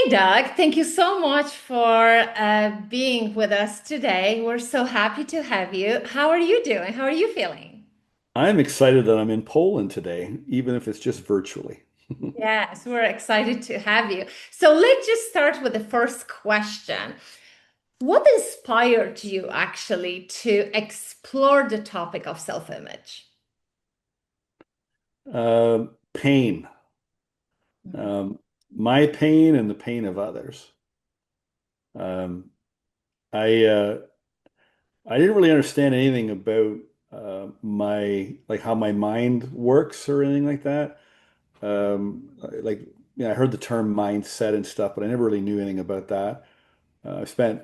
Doug, thank you so much for being with us today. We're so happy to have you. How are you doing? How are you feeling? I'm excited that I'm in Poland today, even if it's just virtually. Yes, we're excited to have you. So let's just start with the first question. What inspired you actually to explore the topic of self-image? Pain, um, my pain and the pain of others. Um, I I didn't really understand anything about how my mind works or anything like that. Like I heard the term mindset and stuff, but I never really knew anything about that. I spent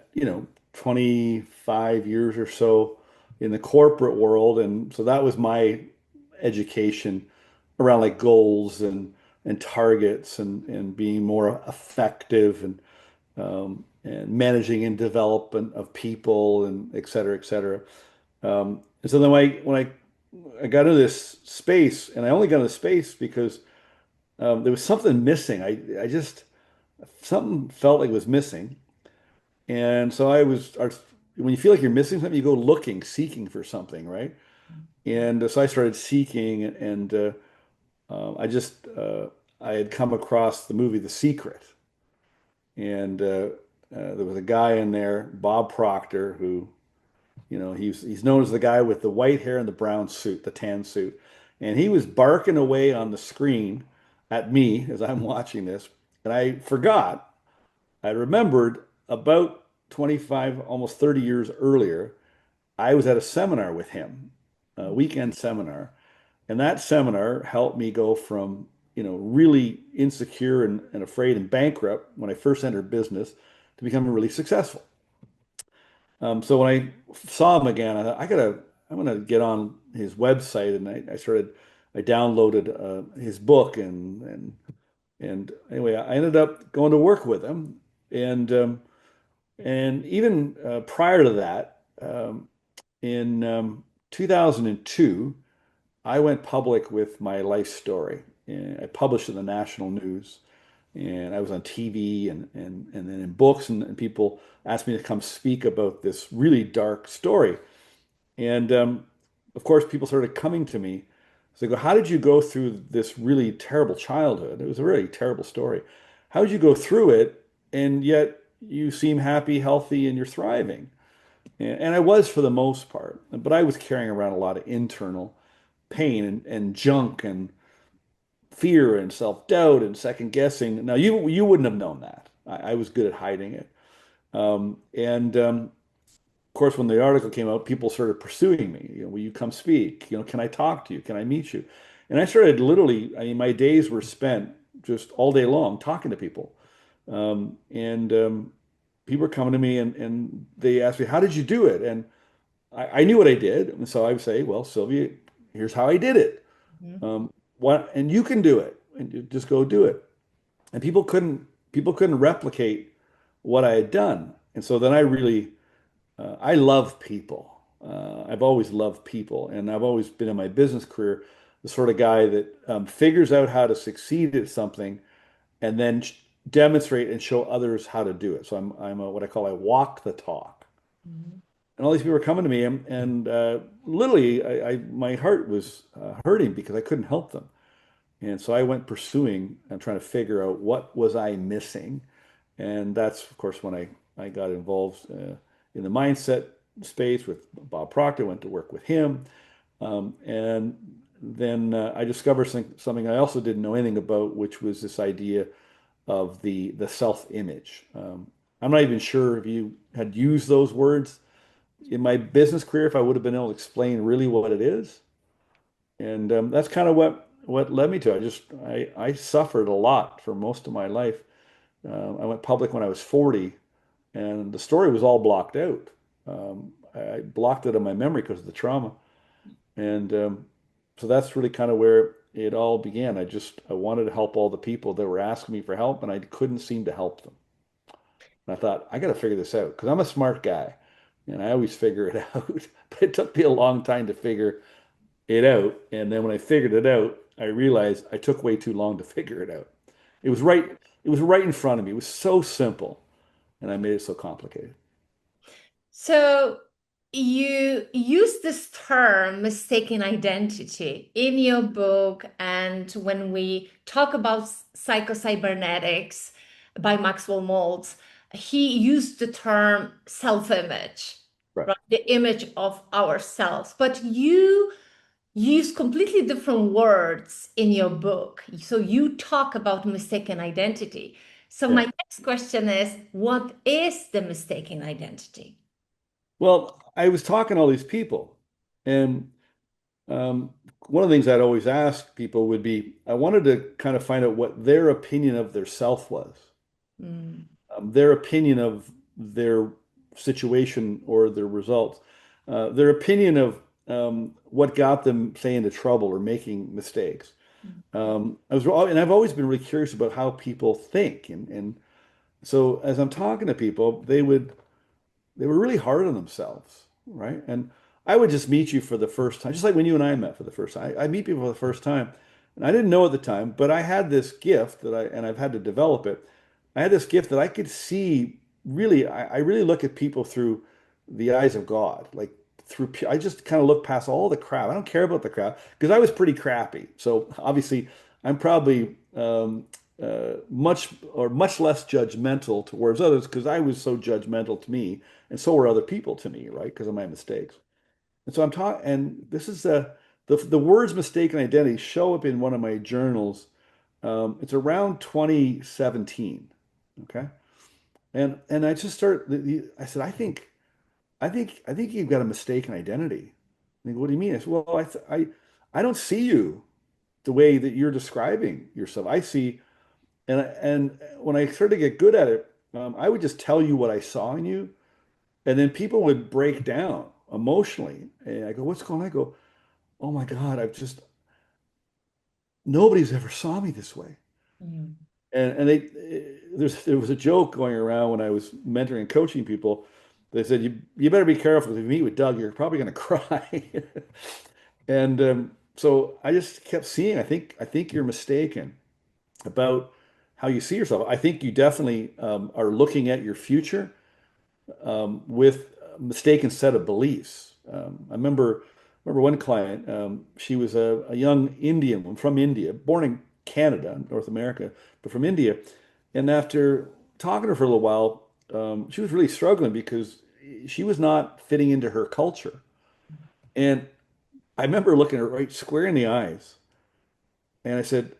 25 years or so in the corporate world, and so that was my education around like goals and targets and being more effective and managing and development of people and et cetera, et cetera. And so then when I got into this space, and I only got into space because there was something missing. I just something felt like it was missing. And so when you feel like you're missing something, you go looking, seeking for something, right? And so I started seeking, and I just I had come across the movie The Secret, and there was a guy in there, Bob Proctor, who he's known as the guy with the white hair and the brown suit, the tan suit, and he was barking away on the screen at me as I'm watching this, and I forgot. I remembered about 25, almost 30 years earlier, I was at a seminar with him, a weekend seminar. And that seminar helped me go from, really insecure and afraid and bankrupt when I first entered business to becoming really successful. So when I saw him again, I thought, I'm gonna get on his website, and I downloaded his book, and anyway, I ended up going to work with him, and even prior to that, in 2002, I went public with my life story. And I published it in the national news, and I was on TV and then in books, and people asked me to come speak about this really dark story. And of course, people started coming to me. So they go, "How did you go through this really terrible childhood? It was a really terrible story. How did you go through it, and yet you seem happy, healthy, and you're thriving?" And I was for the most part, but I was carrying around a lot of internal pain and junk and fear and self-doubt and second guessing. Now you wouldn't have known that. I was good at hiding it. And Of course, when the article came out, people started pursuing me. Will you come speak? Can I talk to you? Can I meet you? And I started literally, I mean, my days were spent just all day long talking to people. And People were coming to me and they asked me, "How did you do it?" And I knew what I did. And so I would say, "Well, Sylvia, here's how I did it. Mhm. And you can do it. And you just go do it." And people couldn't replicate what I had done. And so then I love people. I've always loved people, and I've always been in my business career the sort of guy that figures out how to succeed at something and then demonstrate and show others how to do it. So what I call I walk the talk. Mhm. And all these people were coming to me, and literally, my heart was hurting because I couldn't help them. And so I went pursuing and trying to figure out what was I missing. And that's, of course, when I got involved in the mindset space with Bob Proctor, went to work with him. And then I discovered something I also didn't know anything about, which was this idea of the self-image. I'm not even sure if you had used those words in my business career, if I would have been able to explain really what it is. And That's kind of what led me to it. I suffered a lot for most of my life. I went public when I was 40, and the story was all blocked out. I blocked it in my memory because of the trauma. And So that's really kind of where it all began. I wanted to help all the people that were asking me for help, and I couldn't seem to help them. And I thought, I got to figure this out because I'm a smart guy, and I always figure it out. But it took me a long time to figure it out. And then when I figured it out, I realized I took way too long to figure it out. It was right. it was right in front of me. It was so simple, and I made it so complicated. So you use this term mistaken identity in your book, and when we talk about psychocybernetics by Maxwell Maltz, he used the term self-image, Right. right? The image of ourselves. But you use completely different words in your book. So you talk about mistaken identity. So Yeah. my next question is, what is the mistaken identity? Well, I was talking to all these people, and one of the things I'd always ask people would be, I wanted to kind of find out what their opinion of their self was, Mm, their opinion of their situation or their results, their opinion of what got them, say, into trouble or making mistakes. And I've always been really curious about how people think, and so as I'm talking to people, they were really hard on themselves, right? And I would just meet you for the first time, just like when you and I met for the first time. I meet people for the first time, and I didn't know at the time, but I had this gift and I've had to develop it. I had this gift that I could see really, I really look at people through the eyes of God, like I just kind of look past all the crap. I don't care about the crap because I was pretty crappy. So obviously, I'm probably much less judgmental towards others because I was so judgmental to me, and so were other people to me, right? Because of my mistakes. And so I'm talking, and this is the words mistaken identity show up in one of my journals. It's around 2017. Okay. And I just I said, I think you've got a mistaken identity. I think, what do you mean? I said, well, I don't see you the way that you're describing yourself. I see, and when I started to get good at it, I would just tell you what I saw in you, and then people would break down emotionally. And I go, what's going on? I go, oh my God, nobody's ever saw me this way. mm, And there was a joke going around when I was mentoring and coaching people. They said, you better be careful if you meet with Doug, you're probably going to cry. And so I just kept seeing, I think you're mistaken about how you see yourself. I think you definitely are looking at your future with a mistaken set of beliefs. I remember one client. She was a young Indian woman from India, born in Canada, North America, but from India. And after talking to her for a little while, she was really struggling because she was not fitting into her culture. And I remember looking at her right square in the eyes, and I said,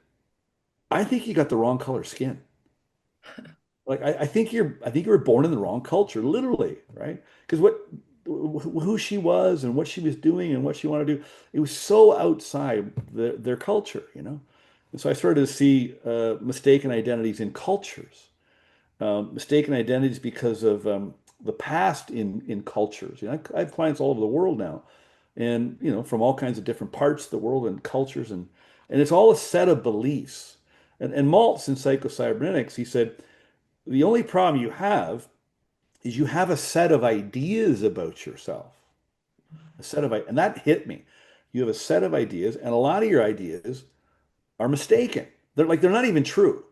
"I think you got the wrong color skin." Like I think you were born in the wrong culture, literally, right? Because who she was and what she was doing and what she wanted to do, it was so outside their culture, you know. And so I started to see mistaken identities in cultures, mistaken identities because of the past in cultures. You know, I have clients all over the world now, and you know, from all kinds of different parts of the world and cultures, and it's all a set of beliefs. And Maltz in Psycho-Cybernetics, he said the only problem you have is you have a set of ideas about yourself. And that hit me. You have a set of ideas, and a lot of your ideas are mistaken. They're not even true.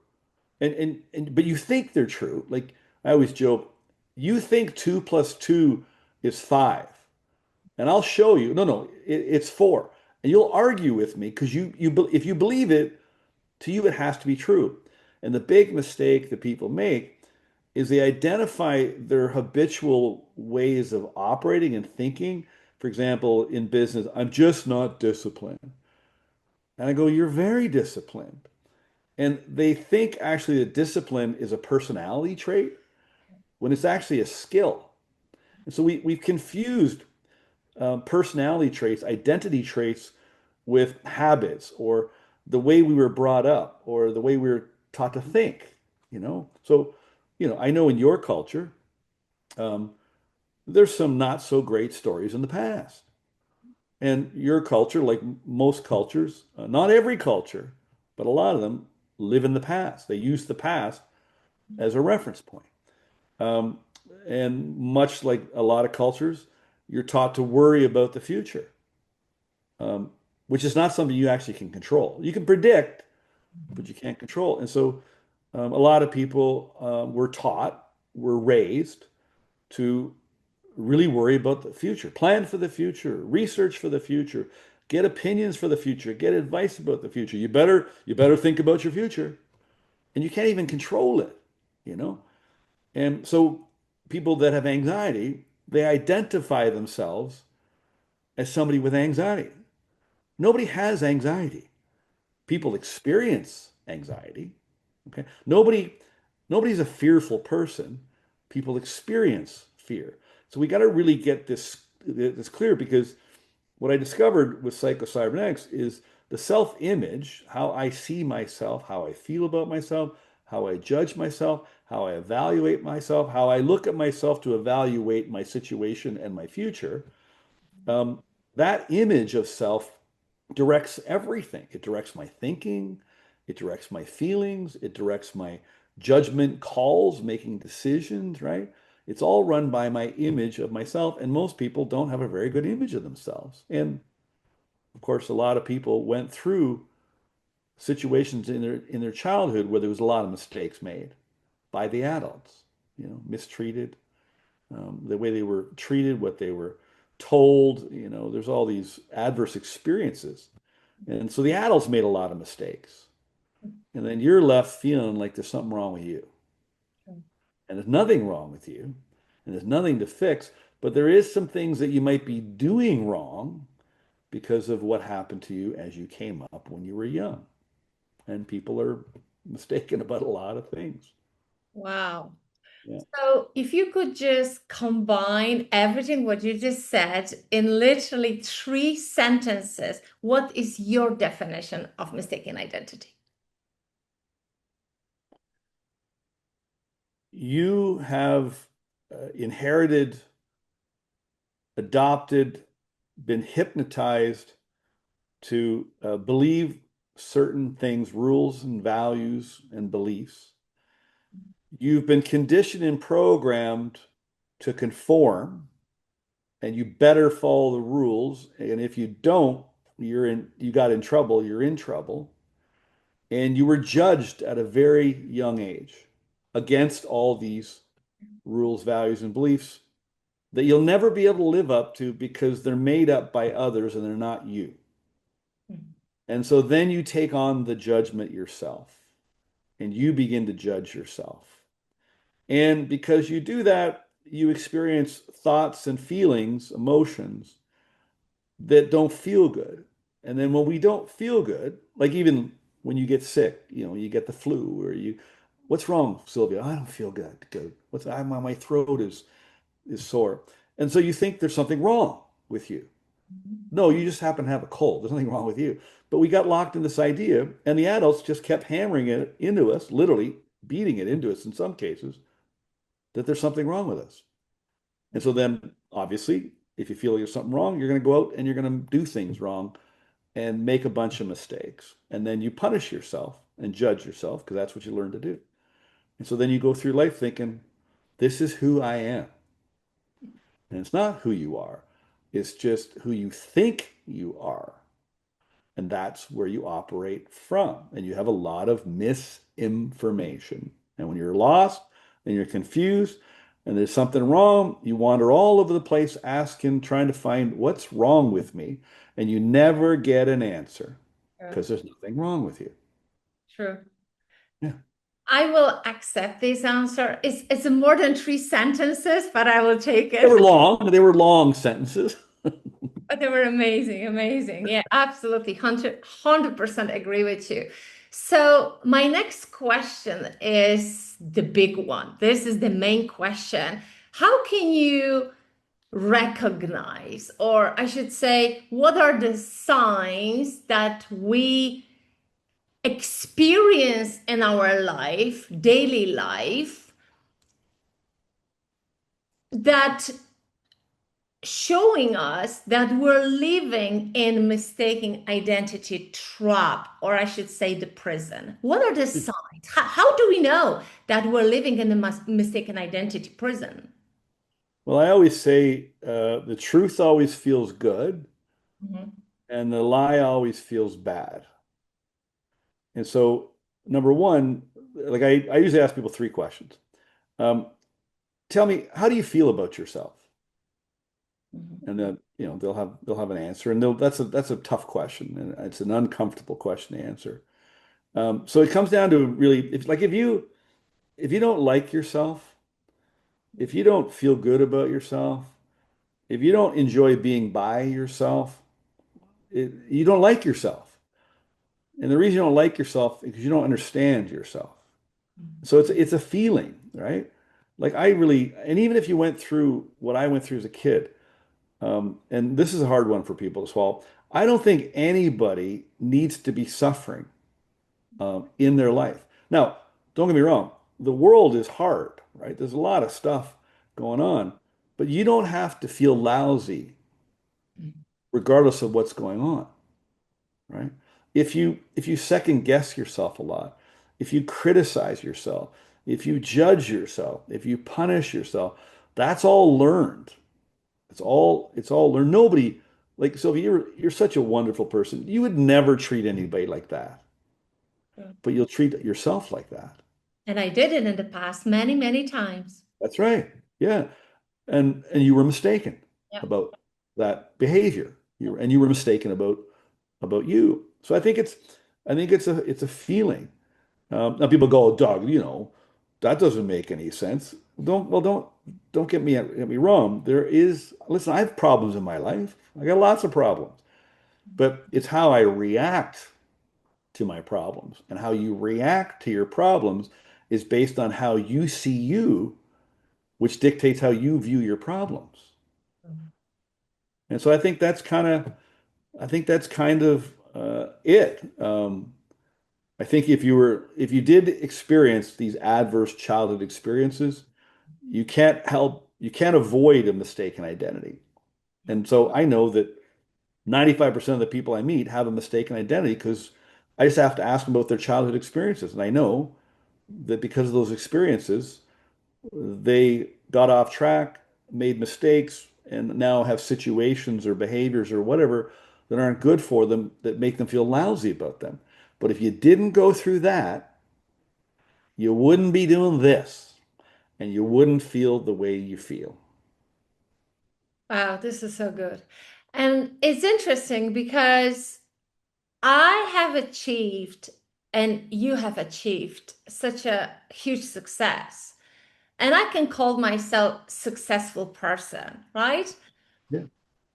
But you think they're true. Like I always joke, you think two plus two is five. And I'll show you. No, it's four. And you'll argue with me because if you believe it, to you it has to be true. And the big mistake that people make is they identify their habitual ways of operating and thinking. For example, in business, I'm just not disciplined. And I go, you're very disciplined. And they think actually that discipline is a personality trait when it's actually a skill. And so we've confused personality traits, identity traits with habits or the way we were brought up or the way we were taught to think, you know? So, you know, I know in your culture, um, there's some not so great stories in the past. And your culture, like most cultures, not every culture, but a lot of them live in the past. They use the past as a reference point. Um, and much like a lot of cultures, you're taught to worry about the future, which is not something you actually can control. You can predict, but you can't control. And so A lot of people were taught, were raised to really worry about the future, plan for the future, research for the future, get opinions for the future, get advice about the future. You better think about your future, and you can't even control it, you know? And so people that have anxiety, they identify themselves as somebody with anxiety. Nobody has anxiety. People experience anxiety. Okay. Nobody's a fearful person. People experience fear. So we got to really get this clear, because what I discovered with psychocybernetics is the self-image, how I see myself, how I feel about myself, how I judge myself, how I evaluate myself, how I look at myself to evaluate my situation and my future. Um, that image of self directs everything. It directs my thinking, it directs my feelings, it directs my judgment calls, making decisions, right? It's all run by my image of myself, and most people don't have a very good image of themselves. And of course, a lot of people went through situations in their childhood where there was a lot of mistakes made by the adults, mistreated, the way they were treated, what they were told, there's all these adverse experiences. And so the adults made a lot of mistakes. And then you're left feeling like there's something wrong with you. And there's nothing wrong with you. And there's nothing to fix. But there is some things that you might be doing wrong because of what happened to you as you came up when you were young. And people are mistaken about a lot of things. Wow. Yeah. So if you could just combine everything what you just said in literally 3 sentences, what is your definition of mistaken identity? You have inherited, adopted, been hypnotized to believe certain things, rules and values and beliefs. You've been conditioned and programmed to conform, and you better follow the rules. And if you don't, you got in trouble, you're in trouble. And you were judged at a very young age against all these rules, values, and beliefs that you'll never be able to live up to because they're made up by others and they're not you. And so then you take on the judgment yourself and you begin to judge yourself. And because you do that, you experience thoughts and feelings, emotions that don't feel good. And then when we don't feel good, like even when you get sick, you get the flu or what's wrong, Sylvia? I don't feel good. Good. My throat is sore. And so you think there's something wrong with you. No, you just happen to have a cold. There's nothing wrong with you. But we got locked in this idea, and the adults just kept hammering it into us, literally beating it into us in some cases, that there's something wrong with us. And so then, obviously, if you feel there's something wrong, you're going to go out and you're going to do things wrong and make a bunch of mistakes. And then you punish yourself and judge yourself because that's what you learn to do. And so then you go through life thinking, this is who I am. And it's not who you are. It's just who you think you are. And that's where you operate from. And you have a lot of misinformation. And when you're lost and you're confused and there's something wrong, you wander all over the place asking, trying to find what's wrong with me. And you never get an answer because there's nothing wrong with you. True. Yeah. I will accept this answer. It's more than 3 sentences, but I will take it. They were long. They were long sentences. But they were amazing, amazing. Yeah, absolutely. 100% agree with you. So my next question is the big one. This is the main question. How can you recognize, or I should say, what are the signs that we experience in our life, daily life, that showing us that we're living in mistaken identity trap, or I should say the prison? What are the signs? How do we know that we're living in the mistaken identity prison? Well, I always say the truth always feels good Mhm. and the lie always feels bad. And so, number one, like I usually ask people three questions. Um, Tell me, how do you feel about yourself? Mhm. And then, they'll have an answer, and that's a tough question, and it's an uncomfortable question to answer. So it comes down to really, if you don't like yourself, if you don't feel good about yourself, if you don't enjoy being by yourself, you don't like yourself. And the reason you don't like yourself is because you don't understand yourself. So it's a feeling, right? Like and even if you went through what I went through as a kid, and this is a hard one for people to swallow, I don't think anybody needs to be suffering in their life. Now, don't get me wrong, the world is hard, right? There's a lot of stuff going on, but you don't have to feel lousy regardless of what's going on, right? If you second guess yourself a lot, if you criticize yourself, if you judge yourself, if you punish yourself, that's all learned. It's all learned. Nobody, like, so if you're such a wonderful person, you would never treat anybody like that, Yeah. but you'll treat yourself like that. And I did it in the past many, many times. That's right. Yeah. And you were mistaken Yeah. about that behavior. You were mistaken about you. So I think it's a feeling. Now people go, "Oh, Doug, that doesn't make any sense." Don't get me wrong. Listen, I have problems in my life. I got lots of problems, but it's how I react to my problems, and how you react to your problems is based on how you see you, which dictates how you view your problems. And so I think that's kind of it. I think if you did experience these adverse childhood experiences, you can't avoid a mistaken identity. And so I know that 95% of the people I meet have a mistaken identity because I just have to ask them about their childhood experiences. And I know that because of those experiences, they got off track, made mistakes, and now have situations or behaviors or whatever that aren't good for them that make them feel lousy about them. But if you didn't go through that, you wouldn't be doing this and you wouldn't feel the way you feel. Wow, this is so good. And it's interesting because I have achieved and you have achieved such a huge success. And I can call myself successful person, right? Yeah.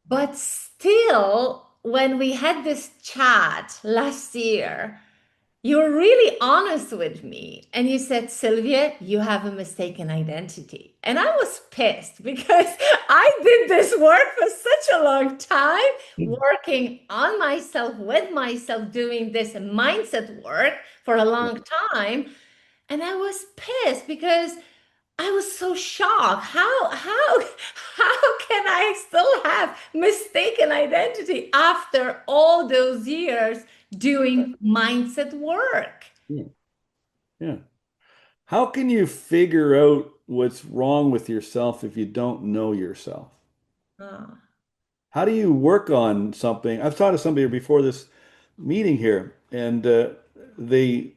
But still, when we had this chat last year, you were really honest with me and you said, Sylvia, you have a mistaken identity. And I was pissed because I did this work for such a long time, working on myself, with myself, doing this mindset work for a long time. And I was pissed because I was so shocked. How can I still have mistaken identity after all those years doing mindset work? Yeah. Yeah. How can you figure out what's wrong with yourself if you don't know yourself? Ah, How do you work on something? I've talked to somebody before this meeting here, and they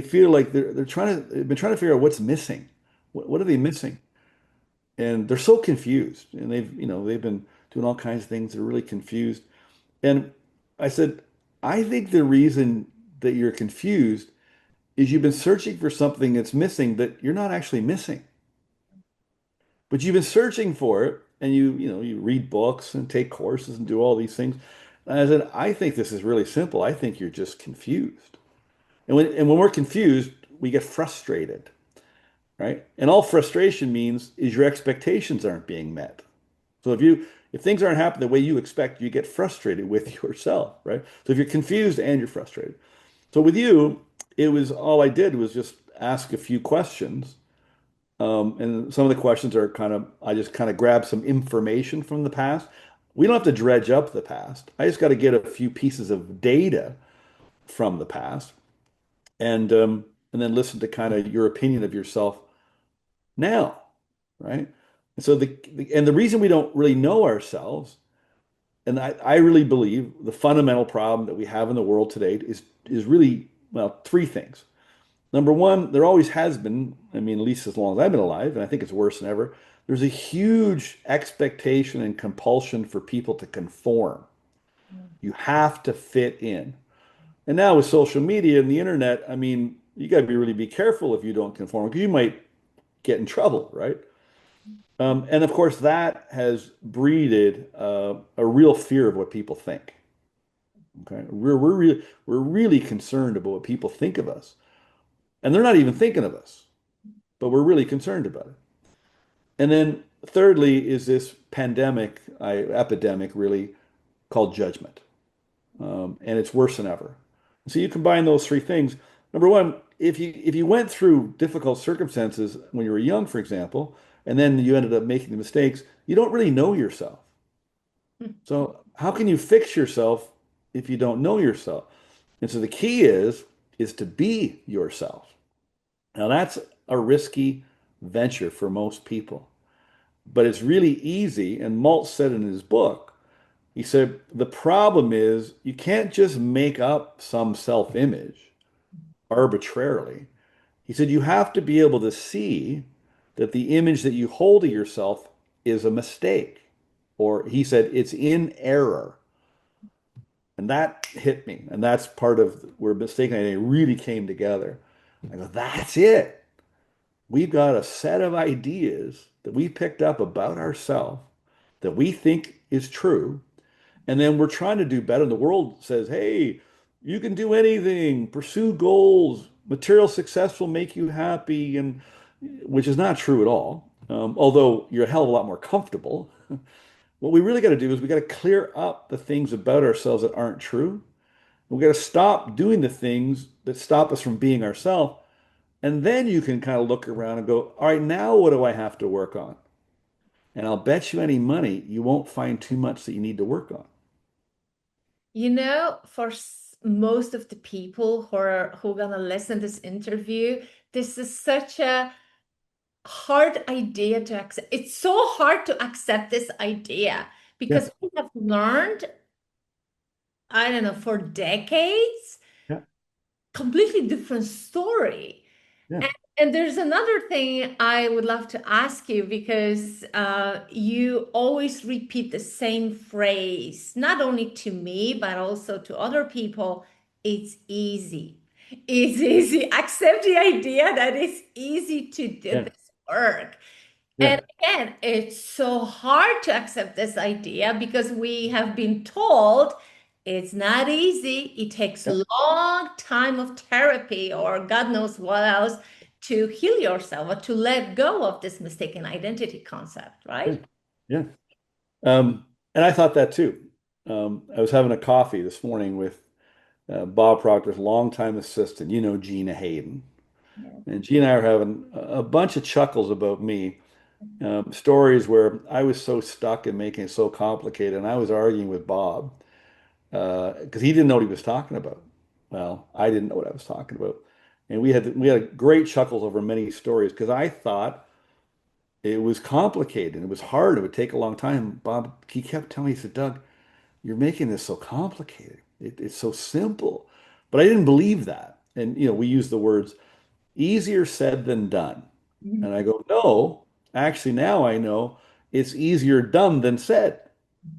feel like they've been trying to figure out what's missing. What are they missing? And they're so confused. And they've been doing all kinds of things. They're really confused. And I said, I think the reason that you're confused is you've been searching for something that's missing that you're not actually missing. But you've been searching for it, and you read books and take courses and do all these things. And I said, I think this is really simple. I think you're just confused. And when we're confused, we get frustrated, right? And all frustration means is your expectations aren't being met. So if things aren't happening the way you expect, you get frustrated with yourself, right? So if you're confused and you're frustrated. So with you, it was all I did was just ask a few questions. And some of the questions are I just kind of grab some information from the past. We don't have to dredge up the past. I just got to get a few pieces of data from the past and then listen to kind of your opinion of yourself now, right? And so the reason we don't really know ourselves, and I really believe the fundamental problem that we have in the world today is really, well, three things. Number one, there always has been, I mean, at least as long as I've been alive, and I think it's worse than ever, there's a huge expectation and compulsion for people to conform. You have to fit in. And now with social media and the internet, I mean, you got to really be careful if you don't conform because you might get in trouble, right? And of course, that has breeded a real fear of what people think. Okay, we're really concerned about what people think of us, and they're not even thinking of us, but we're really concerned about it. And then thirdly is this epidemic really called judgment. And it's worse than ever. So you combine those three things. Number one, if you went through difficult circumstances when you were young, for example, and then you ended up making the mistakes, you don't really know yourself. So how can you fix yourself if you don't know yourself? And so the key is to be yourself. Now that's a risky venture for most people, but it's really easy. And Malt said in his book, he said, the problem is you can't just make up some self-image arbitrarily. He said, you have to be able to see that the image that you hold of yourself is a mistake. Or he said, it's in error. And that hit me. And that's part of where mistaken identity really came together. I go, that's it. We've got a set of ideas that we picked up about ourselves that we think is true. And then we're trying to do better. And the world says, hey, you can do anything, pursue goals, material success will make you happy, and which is not true at all. Although you're a hell of a lot more comfortable. What we really got to do is we got to clear up the things about ourselves that aren't true. We got to stop doing the things that stop us from being ourselves. And then you can kind of look around and go, all right, now what do I have to work on? And I'll bet you any money you won't find too much that you need to work on. You know, for most of the people who are gonna listen to this interview, this is such a hard idea to accept. It's so hard to accept this idea Yeah, because we have learned, I don't know, for decades, yeah, completely different story. yeah, And there's another thing I would love to ask you because you always repeat the same phrase, not only to me, but also to other people. It's easy. It's easy. Accept the idea that it's easy to do yeah, this work. yeah, And again, it's so hard to accept this idea because we have been told it's not easy. It takes yeah, a long time of therapy or God knows what else to heal yourself or to let go of this mistaken identity concept, yeah, right? yeah. And I thought that too. I was having a coffee this morning with Bob Proctor's longtime assistant, Gina Hayden. Yeah. And Gina and I are having a bunch of chuckles about me, stories where I was so stuck in making it so complicated. And I was arguing with Bob because he didn't know what he was talking about. Well, I didn't know what I was talking about. And we had great chuckles over many stories because I thought it was complicated. It was hard. It would take a long time. Bob, he kept telling me, he said, Doug, you're making this so complicated. It's so simple. But I didn't believe that. And, we use the words easier said than done. And I go, no, actually, now I know it's easier done than said.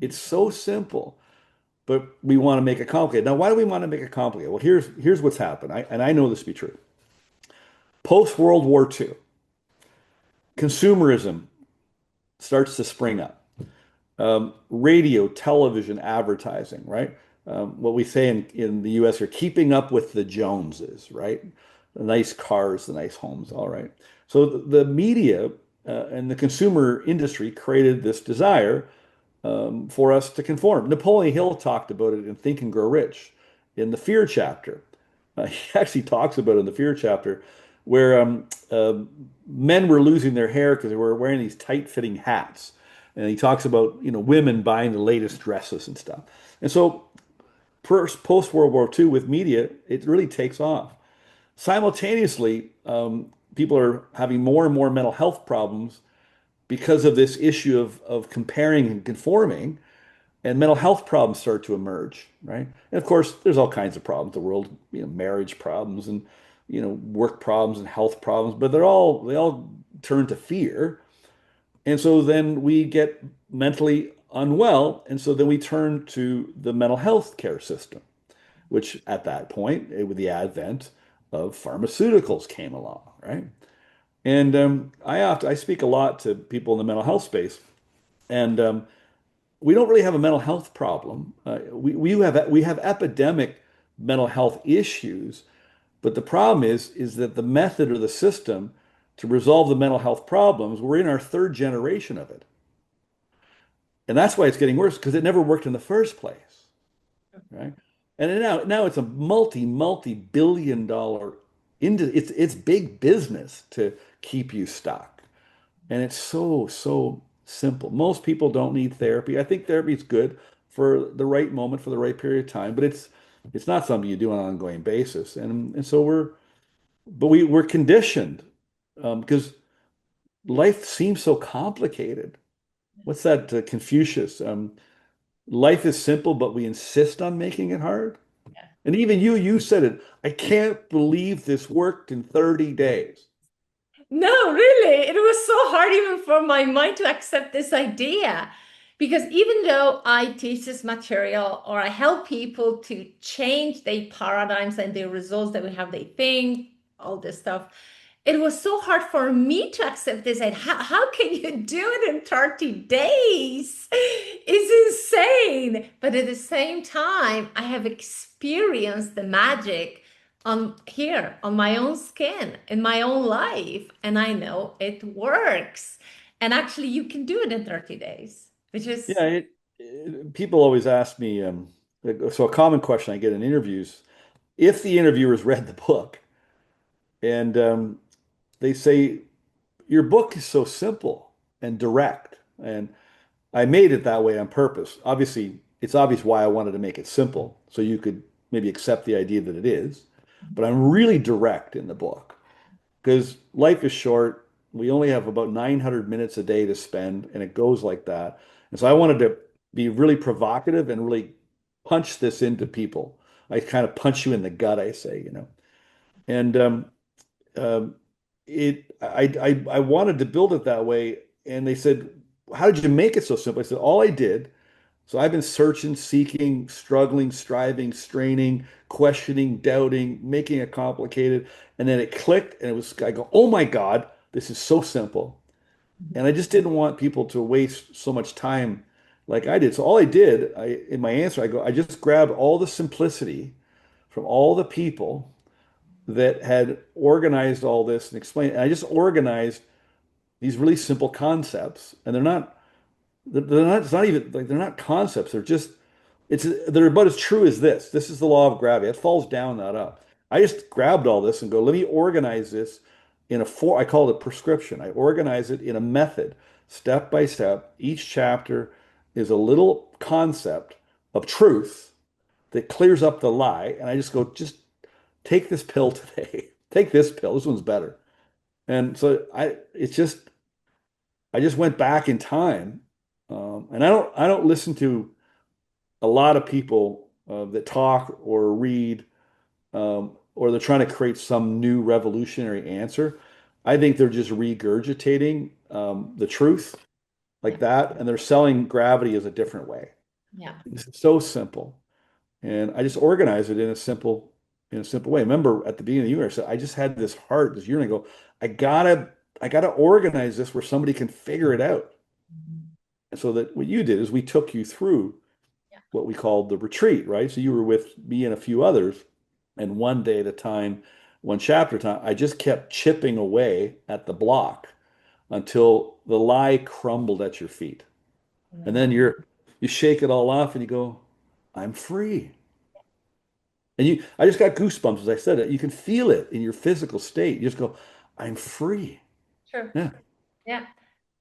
It's so simple, but we want to make it complicated. Now, why do we want to make it complicated? Well, here's what's happened. And I know this to be true. Post World War II, consumerism starts to spring up. Radio, television, advertising, right? What we say in the US are keeping up with the Joneses, right? The nice cars, the nice homes, all right. So the media and the consumer industry created this desire for us to conform. Napoleon Hill talked about it in Think and Grow Rich in the fear chapter. He actually talks about it in the fear chapter where men were losing their hair because they were wearing these tight-fitting hats. And he talks about, women buying the latest dresses and stuff. And so post World War II with media, it really takes off. Simultaneously, people are having more and more mental health problems because of this issue of comparing and conforming, and mental health problems start to emerge, right? And of course, there's all kinds of problems in the world, marriage problems and, work problems and health problems, but they all turn to fear. And so then we get mentally unwell. And so then we turn to the mental health care system, which at that point, with the advent of pharmaceuticals came along, right? And I speak a lot to people in the mental health space, and we don't really have a mental health problem. We have epidemic mental health issues, but the problem is that the method or the system to resolve the mental health problems, we're in our third generation of it. And that's why it's getting worse because it never worked in the first place, right? And now it's a multi-billion dollar into it's big business to keep you stuck. And it's so simple. Most people don't need therapy. I think therapy is good for the right moment, for the right period of time, but it's not something you do on an ongoing basis. And so we're conditioned because life seems so complicated. What's that, Confucius? Life is simple, but we insist on making it hard. Yeah. And even you said it. I can't believe this worked in 30 days. No, really, it was so hard even for my mind to accept this idea. Because even though I teach this material or I help people to change their paradigms and their results that we have, they think, all this stuff, it was so hard for me to accept this. And how can you do it in 30 days? It's insane. But at the same time, I have experienced the magic on here, on my own skin, in my own life. And I know it works. And actually, you can do it in 30 days, which is, Yeah, people always ask me, so a common question I get in interviews, if the interviewers read the book and they say, your book is so simple and direct. And I made it that way on purpose. Obviously, it's obvious why I wanted to make it simple, so you could maybe accept the idea that it is. But I'm really direct in the book because life is short. We only have about 900 minutes a day to spend, and it goes like that. And so I wanted to be really provocative and really punch this into people. I kind of punch you in the gut, I say. And um, I wanted to build it that way. And they said, how did you make it so simple? I said, all I did. So I've been searching, seeking, struggling, striving, straining, questioning, doubting, making it complicated. And then it clicked and I go, oh my God, this is so simple. And I just didn't want people to waste so much time like I did. So all I did, in my answer, I just grabbed all the simplicity from all the people that had organized all this and explained. And I just organized these really simple concepts, and they're not, it's not even like they're not concepts. They're about as true as this. This is the law of gravity. It falls down, not up. I just grabbed all this and go, let me organize this I call it a prescription. I organize it in a method, step by step. Each chapter is a little concept of truth that clears up the lie. And I just go, just take this pill today. Take this pill. This one's better. And so I just went back in time, and I don't listen to a lot of people that talk or read, or they're trying to create some new revolutionary answer. I think they're just regurgitating the truth like that, and they're selling gravity as a different way. yeah. It's so simple, and I just organize it in a simple way. Remember at the beginning of the year, I said I just had this heart this year, and I go, I gotta organize this where somebody can figure it out. And so that what you did is we took you through Yeah. what we called the retreat, right? So you were with me and a few others, and one day at a time, one chapter at a time, I just kept chipping away at the block until the lie crumbled at your feet. And then you shake it all off and you go, I'm free. And I just got goosebumps as I said it. You can feel it in your physical state. You just go, I'm free. True. Yeah. Yeah.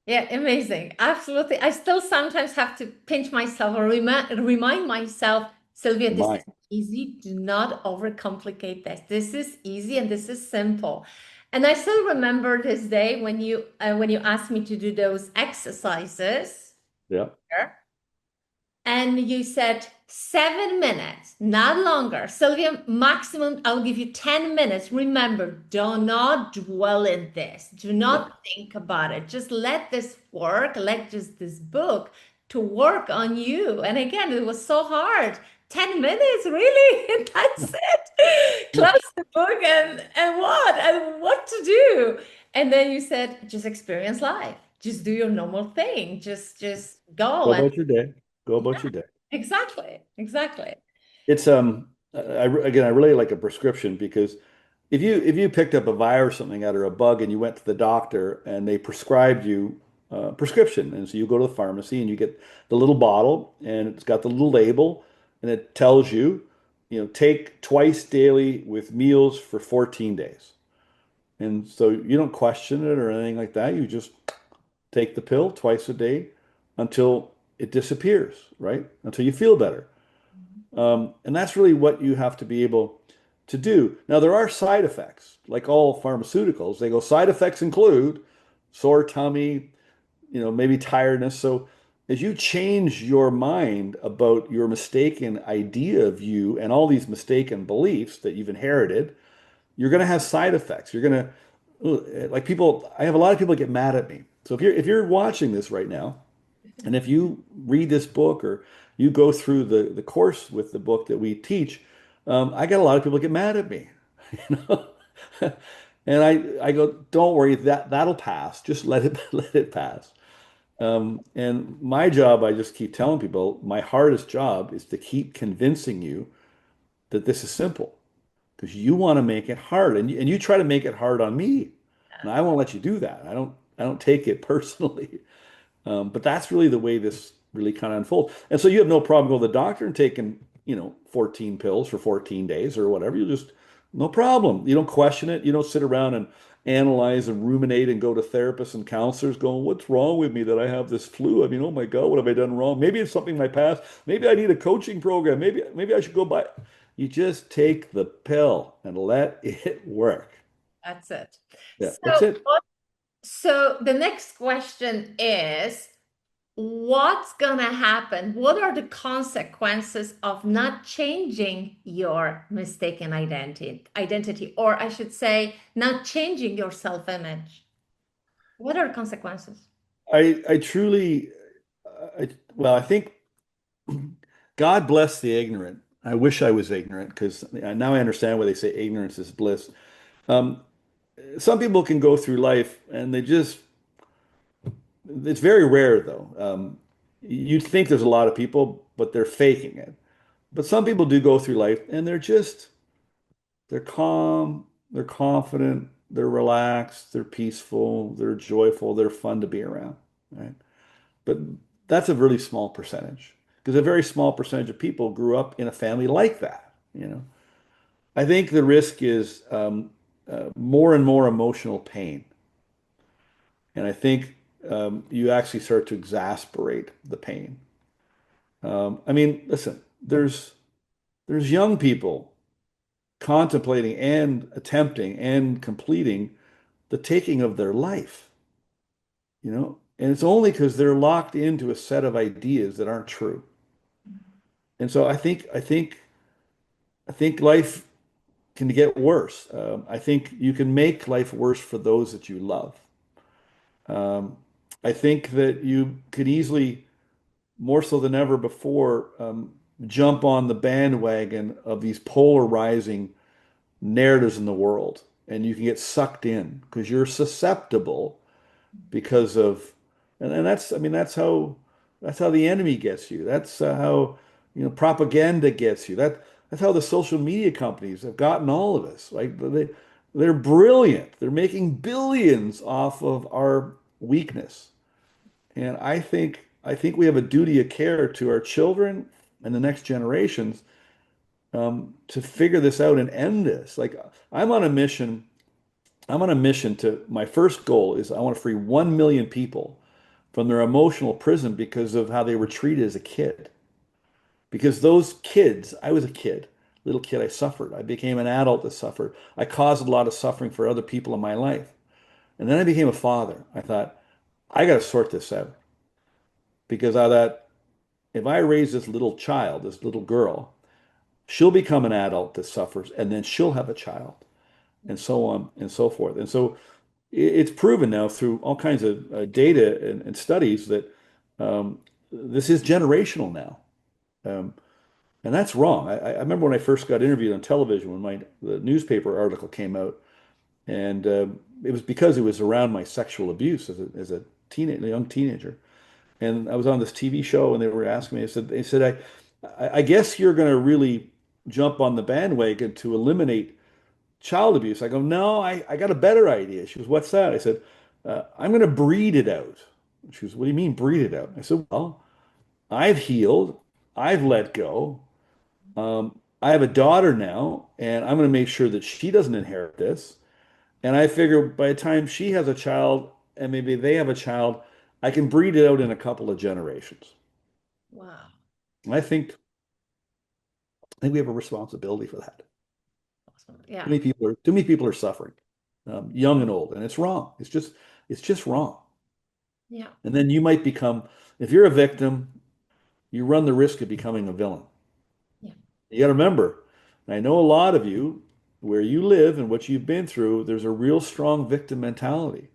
Yeah, amazing. Absolutely. I still sometimes have to pinch myself or remind myself, Sylvia, this Mine. is easy. Do not overcomplicate this. This is easy and this is simple. And I still remember this day when you asked me to do those exercises, Yeah. and you said, 7 minutes, not longer. Sylvia, maximum, I'll give you 10 minutes. Remember, do not dwell in this. Do Yeah. not think about it. Just let this work, let just this book to work on you. And again, it was so hard. 10 minutes, really? That's it. Yeah. Close the book and what? And what to do? And then you said, just experience life. Just do your normal thing. Just Go go and about your day. Go about your day. exactly, exactly. It's again, I really like a prescription because if you picked up a virus or something out or a bug and you went to the doctor and they prescribed you a prescription, and so you go to the pharmacy and you get the little bottle and it's got the little label and it tells you, take twice daily with meals for 14 days. And so you don't question it or anything like that. You just take the pill twice a day until it disappears, right? Until you feel better. And that's really what you have to be able to do. Now, there are side effects, like all pharmaceuticals. They go, side effects include sore tummy, maybe tiredness. So as you change your mind about your mistaken idea of you and all these mistaken beliefs that you've inherited, you're going to have side effects. You're going to, like people, I have a lot of people get mad at me. So if you're watching this right now, and if you read this book or you go through the course with the book that we teach, I get a lot of people get mad at me, you know. And I go, don't worry, that'll pass. Just let it let it pass. And my job, I just keep telling people, my hardest job is to keep convincing you that this is simple because you want to make it hard, and you try to make it hard on me, and I won't let you do that. I don't take it personally. But that's really the way this really kind of unfolds. And so you have no problem going to the doctor and taking, 14 pills for 14 days or whatever. You just, no problem. You don't question it. You don't sit around and analyze and ruminate and go to therapists and counselors going, what's wrong with me that I have this flu? I mean, oh my God, what have I done wrong? Maybe it's something in my past. Maybe I need a coaching program. Maybe I should go buy. You just take the pill and let it work. That's it. Yeah, that's So, it. so the next question is, what's gonna happen? What are the consequences of not changing your mistaken identity, or I should say, not changing your self-image? What are the consequences? I truly, well, I think God bless the ignorant. I wish I was ignorant because now I understand why they say ignorance is bliss. Um, some people can go through life and it's very rare though. You'd think there's a lot of people, but they're faking it. But some people do go through life and they're calm, they're confident, they're relaxed, they're peaceful, they're joyful, they're fun to be around, right? But that's a really small percentage because a very small percentage of people grew up in a family like that. I think the risk is more and more emotional pain. And I think you actually start to exasperate the pain. I mean, listen, there's young people contemplating and attempting and completing the taking of their life. And it's only because they're locked into a set of ideas that aren't true. And so I think life can get worse. I think you can make life worse for those that you love. Um, I think that you could easily, more so than ever before, jump on the bandwagon of these polarizing narratives in the world, and you can get sucked in because you're susceptible because of, and that's, I mean, that's how the enemy gets you. That's how, propaganda gets you. That's how the social media companies have gotten all of us. Like they're brilliant. They're making billions off of our weakness. And I think we have a duty of care to our children and the next generations to figure this out and end this. Like I'm on a mission. I'm on a mission to my first goal is I want to free 1 million people from their emotional prison because of how they were treated as a kid. Because those kids, I was a kid, little kid, I suffered. I became an adult that suffered. I caused a lot of suffering for other people in my life. And then I became a father. I thought, I got to sort this out because of that. if I raise this little child, this little girl, she'll become an adult that suffers, and then she'll have a child, and so on and so forth. And so it's proven now through all kinds of data and studies that this is generational now. Um, and that's wrong. I remember when I first got interviewed on television when the newspaper article came out, and it was because it was around my sexual abuse as a young teenager. And I was on this TV show, and they were asking me. They said, I guess you're going to really jump on the bandwagon to eliminate child abuse. I go, no, I got a better idea. She goes, what's that? I said, I'm going to breed it out. She goes, what do you mean breed it out? I said, well, I've healed. I've let go. I have a daughter now, and I'm going to make sure that she doesn't inherit this. And I figure by the time she has a child and maybe they have a child, I can breed it out in a couple of generations. Wow. And I think we have a responsibility for that. Awesome. Yeah. Too many people are suffering, young and old, and it's wrong. It's just wrong. Yeah. And then you might become, if you're a victim, you run the risk of becoming a villain. Yeah. You got to remember, I know a lot of you, where you live and what you've been through, there's a real strong victim mentality.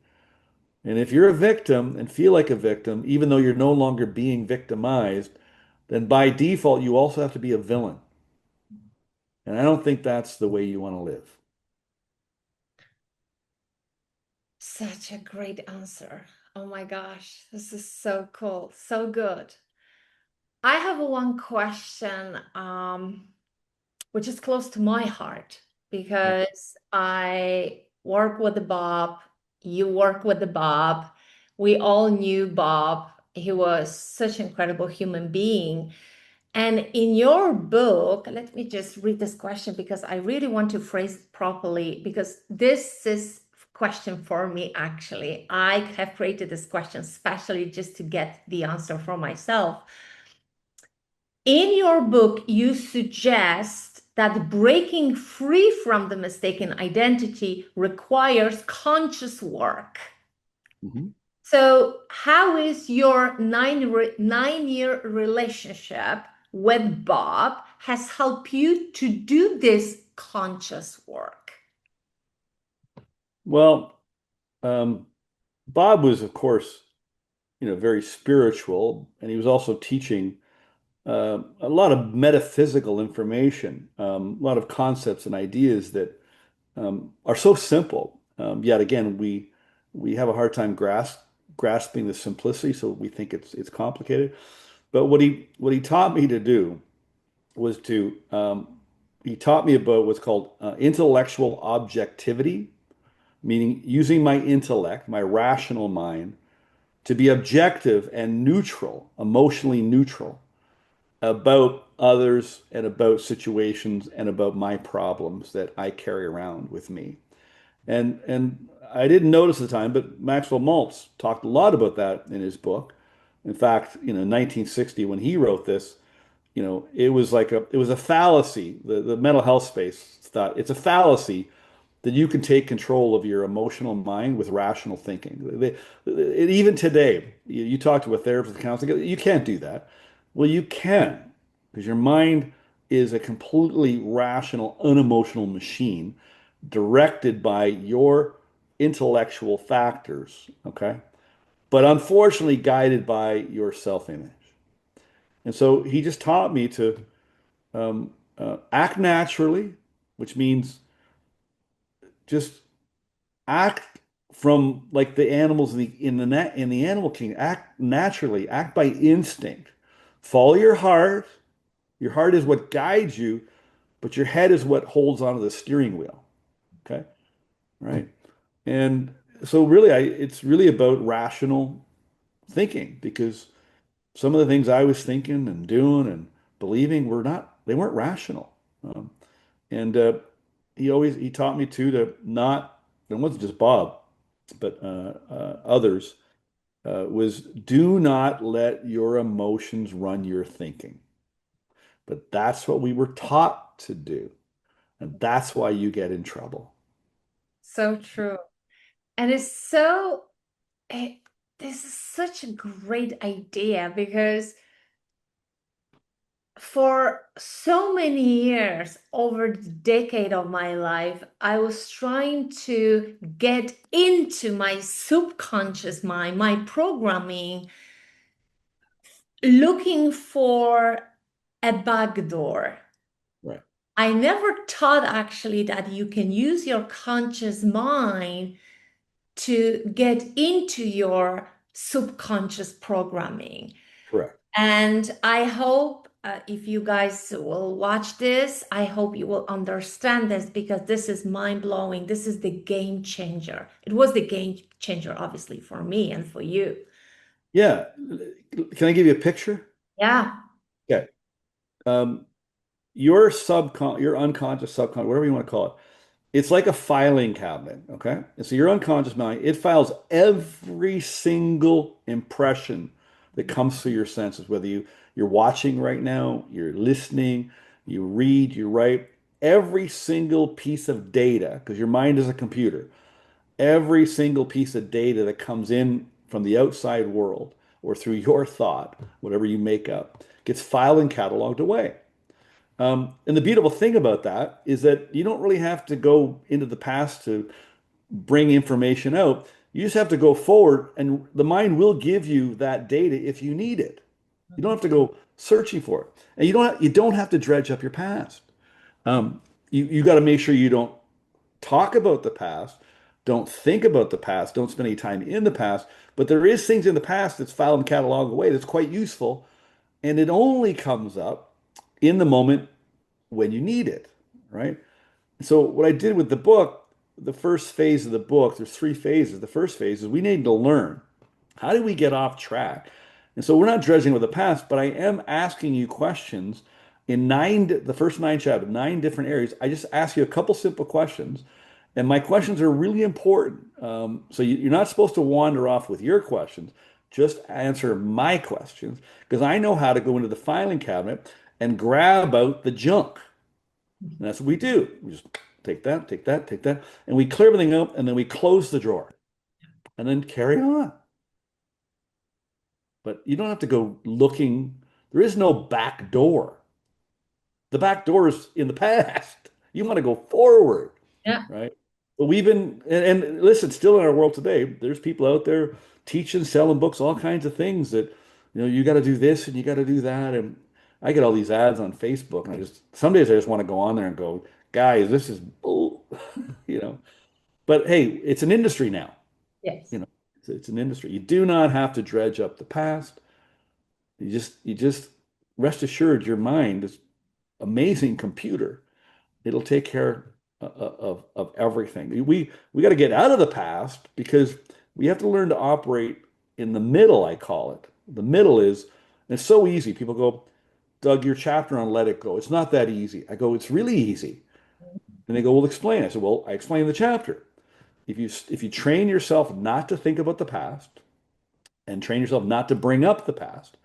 And if you're a victim and feel like a victim, even though you're no longer being victimized, then by default, you also have to be a villain. And I don't think that's the way you want to live. Such a great answer. Oh my gosh, this is so cool. So good. I have one question, which is close to my heart Okay. because I work with the Bob, you work with the Bob. We all knew Bob. He was such an incredible human being. And in your book, let me just read this question because I really want to phrase it properly because this is question for me actually. I have created this question especially just to get the answer for myself. In your book, you suggest that breaking free from the mistaken identity requires conscious work. Mhm. So, how is your 9 year relationship with Bob has helped you to do this conscious work? Well, Bob was, of course, very spiritual, and he was also teaching a lot of metaphysical information, a lot of concepts and ideas that are so simple. Yet again, we have a hard time grasping the simplicity, so we think it's complicated. But what he taught me to do was he taught me about what's called intellectual objectivity, meaning using my intellect, my rational mind, to be objective and neutral, emotionally neutral about others and about situations and about my problems that I carry around with me. And I didn't notice at the time, but Maxwell Maltz talked a lot about that in his book. In fact, 1960 when he wrote this, it was a fallacy. The mental health space thought it's a fallacy that you can take control of your emotional mind with rational thinking. Even today, you talk to a therapist, a counselor, you can't do that. Well, you can, because your mind is a completely rational, unemotional machine directed by your intellectual factors, okay? But unfortunately guided by your self-image. And so he just taught me to act naturally, which means just act from like the animals in the animal kingdom. Act naturally, act by instinct. Follow your heart. Your heart is what guides you, but your head is what holds onto the steering wheel. Okay, right. And so really, it's really about rational thinking because some of the things I was thinking and doing and believing they weren't rational. Um, and he taught me too to not, it wasn't just Bob, but others, was do not let your emotions run your thinking. But that's what we were taught to do. And that's why you get in trouble. So true. And it's so, it, this is such a great idea because for so many years, over the decade of my life, I was trying to get into my subconscious mind, my programming, looking for a back door. Right. I never thought actually that you can use your conscious mind to get into your subconscious programming. Correct. And I hope if you guys will watch this, I hope you will understand this because this is mind blowing. This is the game changer. It was the game changer, obviously, for me and for you. Yeah. Can I give you a picture? Yeah. Okay. Your unconscious, subconscious, whatever you want to call it, it's like a filing cabinet, okay? And so your unconscious mind, it files every single impression that comes through your senses, whether you're watching right now, you're listening, you read, you write, every single piece of data, because your mind is a computer, every single piece of data that comes in from the outside world or through your thought, whatever you make up, gets filed and cataloged away. And the beautiful thing about that is that you don't really have to go into the past to bring information out. You just have to go forward, and the mind will give you that data if you need it. You don't have to go searching for it, and you don't have to dredge up your past. You got to make sure you don't talk about the past, don't think about the past, don't spend any time in the past. But there is things in the past that's filed and cataloged away that's quite useful, and it only comes up in the moment when you need it, right? So what I did with the book, the first phase of the book, there's three phases. The first phase is we need to learn how do we get off track. And so we're not dredging with the past, but I am asking you questions in the first nine chapters, nine different areas. I just ask you a couple simple questions, and my questions are really important. So you're not supposed to wander off with your questions. Just answer my questions because I know how to go into the filing cabinet and grab out the junk. And that's what we do. We just take that, take that, take that, and we clear everything up, and then we close the drawer and then carry on. But you don't have to go looking. There is no back door. The back door is in the past. You want to go forward, Yeah. right? But we've been, and listen, still in our world today, there's people out there teaching, selling books, all kinds of things that, you got to do this and you got to do that. And I get all these ads on Facebook, and some days I just want to go on there and go, guys, this is bull, you know. But hey, it's an industry now, Yes. you know. It's an industry. You do not have to dredge up the past. You just rest assured your mind is amazing computer. It'll take care of everything. We got to get out of the past because we have to learn to operate in the middle, I call it. The middle is, and it's so easy. People go, Doug, your chapter on let it go. It's not that easy. I go, it's really easy. And they go, well, explain. I said, well, I explained the chapter. If you train yourself not to think about the past and train yourself not to bring up the past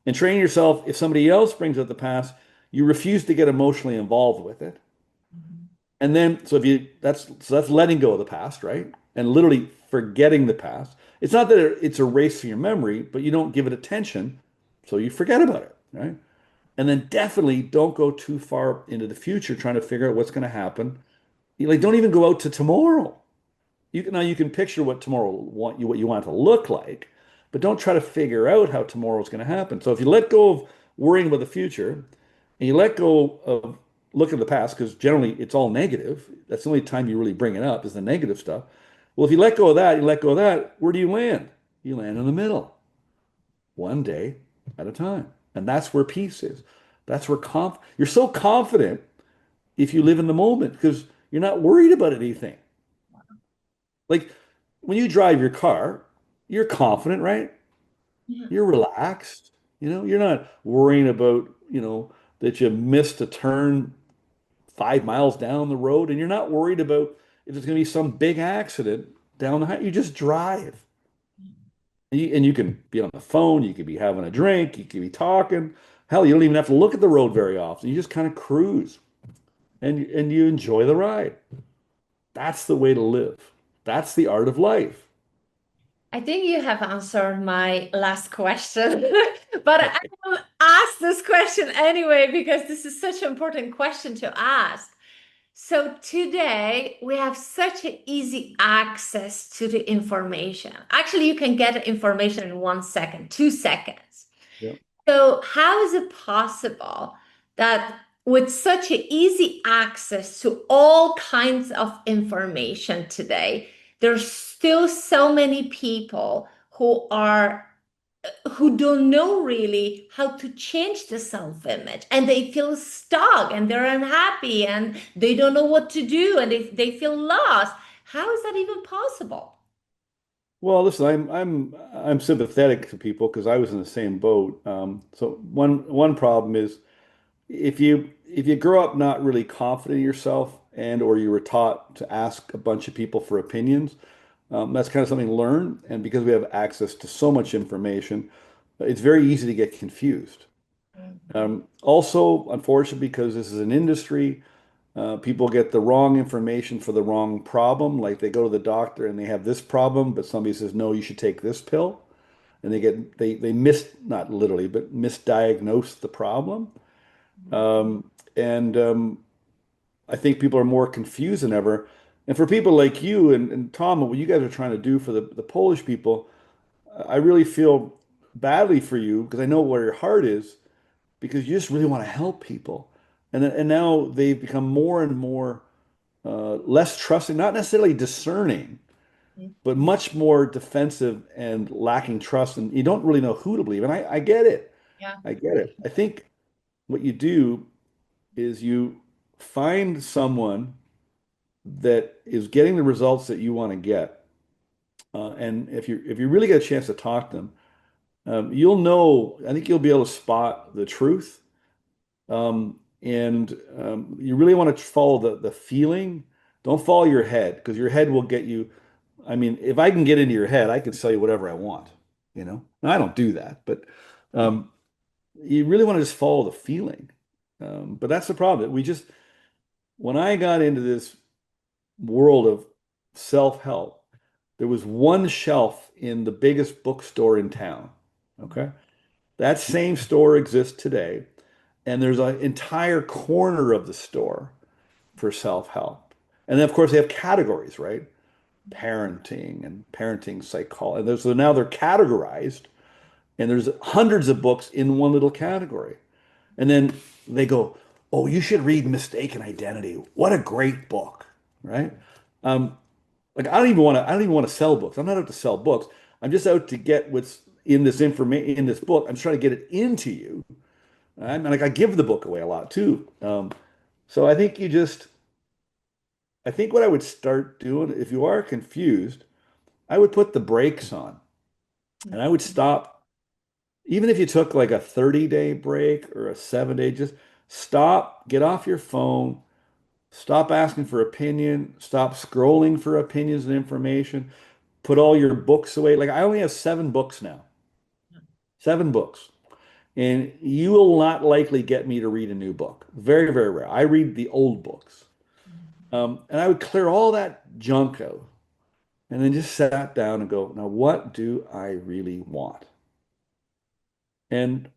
and train yourself, if somebody else brings up the past, you refuse to get emotionally involved with it. And then, that's letting go of the past, right? And literally forgetting the past. It's not that it's erased from your memory, but you don't give it attention, so you forget about it, right? And then definitely don't go too far into the future trying to figure out what's going to happen. Don't even go out to tomorrow. You can picture what what you want it to look like, but don't try to figure out how tomorrow is going to happen. So if you let go of worrying about the future and you let go of looking at the past, because generally it's all negative. That's the only time you really bring it up is the negative stuff. Well, if you let go of that, where do you land? You land in the middle, one day at a time. And that's where peace is. That's where you're so confident if you live in the moment because you're not worried about anything. Like when you drive your car, you're confident, right? Yeah. You're relaxed. You're not worrying about, that you missed a turn 5 miles down the road, and you're not worried about if there's going to be some big accident down the highway. You just drive. And you can be on the phone, you could be having a drink, you could be talking. Hell, you don't even have to look at the road very often. You just kind of cruise and you enjoy the ride. That's the way to live. That's the art of life. I think you have answered my last question, but ask this question anyway because this is such an important question to ask. So today we have such an easy access to the information. Actually, you can get information in 1 second, 2 seconds. Yeah. So how is it possible that with such an easy access to all kinds of information today, there's still so many people who don't know really how to change the self-image and they feel stuck and they're unhappy and they don't know what to do and they feel lost. How is that even possible? Well, listen, I'm sympathetic to people because I was in the same boat. So one problem is if you grow up not really confident in yourself and or you were taught to ask a bunch of people for opinions, that's kind of something to learn. And because we have access to so much information, it's very easy to get confused. Also, unfortunately, because this is an industry, people get the wrong information for the wrong problem. Like they go to the doctor and they have this problem, but somebody says, no, you should take this pill. And they not literally, but misdiagnose the problem. And I think people are more confused than ever. And for people like you and Tom, what you guys are trying to do for the Polish people, I really feel badly for you because I know where your heart is because you just really want to help people. And now they've become more and more less trusting, not necessarily discerning, but much more defensive and lacking trust. And you don't really know who to believe. And I get it. Yeah. I get it. I think what you do is you find someone that is getting the results that you want to get. And if you really get a chance to talk to them, you'll know, I think you'll be able to spot the truth. And you really want to follow the feeling. Don't follow your head because your head will get you. I mean, if I can get into your head, I can tell you whatever I want, you know? Now, I don't do that, but you really want to just follow the feeling. But that's the problem. When I got into this world of self-help, there was one shelf in the biggest bookstore in town. Okay. That same store exists today. And there's an entire corner of the store for self-help. And then, of course, they have categories, right? Parenting and parenting psychology. So now they're categorized, and there's hundreds of books in one little category. And then they go, "Oh, you should read Mistaken Identity. What a great book!" Right? Like I don't even want to sell books. I'm not out to sell books. I'm just out to get what's in this information in this book. I'm trying to get it into you. And like I give the book away a lot too. So I think what I would start doing if you are confused, I would put the brakes on and I would stop. Even if you took like a 30-day break or a 7-day, just stop, get off your phone, stop asking for opinion, stop scrolling for opinions and information, put all your books away. Like I only have 7 books now, 7 books. And you will not likely get me to read a new book. Very, very rare. I read the old books. And I would clear all that junk out and then just sat down and go, now what do I really want? And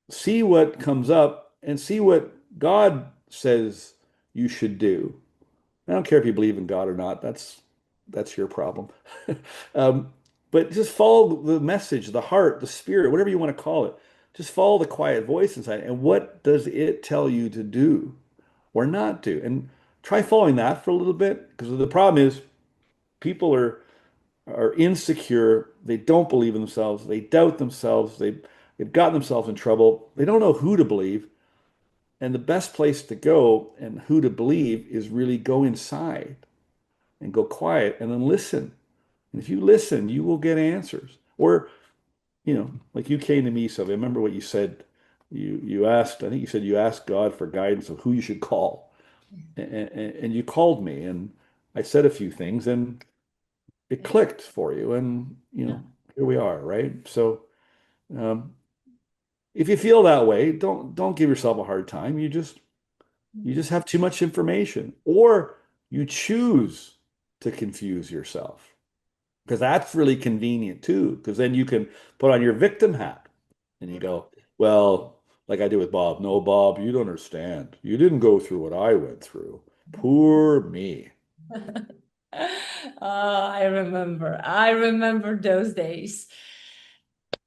see what comes up and see what God says you should do. I don't care if you believe in God or not. That's your problem. But just follow the message, the heart, the spirit, whatever you want to call it. Just follow the quiet voice inside. And what does it tell you to do or not do? And try following that for a little bit. Because the problem is people are insecure. They don't believe in themselves. They doubt themselves. They've gotten themselves in trouble. They don't know who to believe. And the best place to go and who to believe is really go inside and go quiet and then listen. And if you listen, you will get answers. Or like you came to me, Sylvia. I remember what you said. You asked, I think you said you asked God for guidance of who you should call. And you called me and I said a few things and it clicked for you. And, here we are, right? So if you feel that way, don't give yourself a hard time. You just have too much information or you choose to confuse yourself. Because that's really convenient too, because then you can put on your victim hat and you go, well, like I did with Bob. No, Bob, you don't understand. You didn't go through what I went through. Poor me. Oh, I remember those days.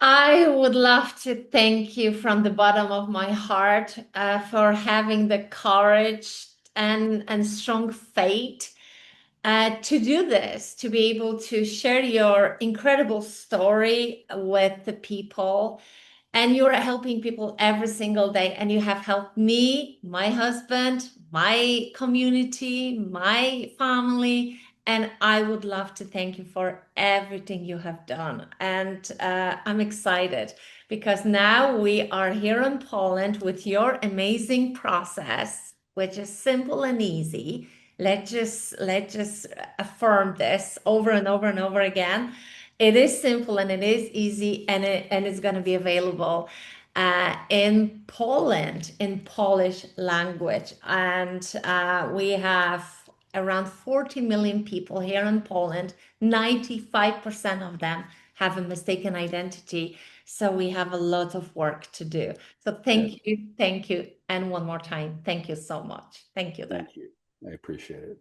I would love to thank you from the bottom of my heart for having the courage and strong faith to do this, to be able to share your incredible story with the people. And you're helping people every single day. And you have helped me, my husband, my community, my family. And I would love to thank you for everything you have done. And I'm excited because now we are here in Poland with your amazing process, which is simple and easy. Let's just affirm this over and over and over again. It is simple and it is easy, and it's going to be available in Poland, in Polish language. And we have around 40 million people here in Poland. 95% of them have a mistaken identity. So we have a lot of work to do. So thank you. And one more time, thank you so much. Thank you. Thank you. I appreciate it.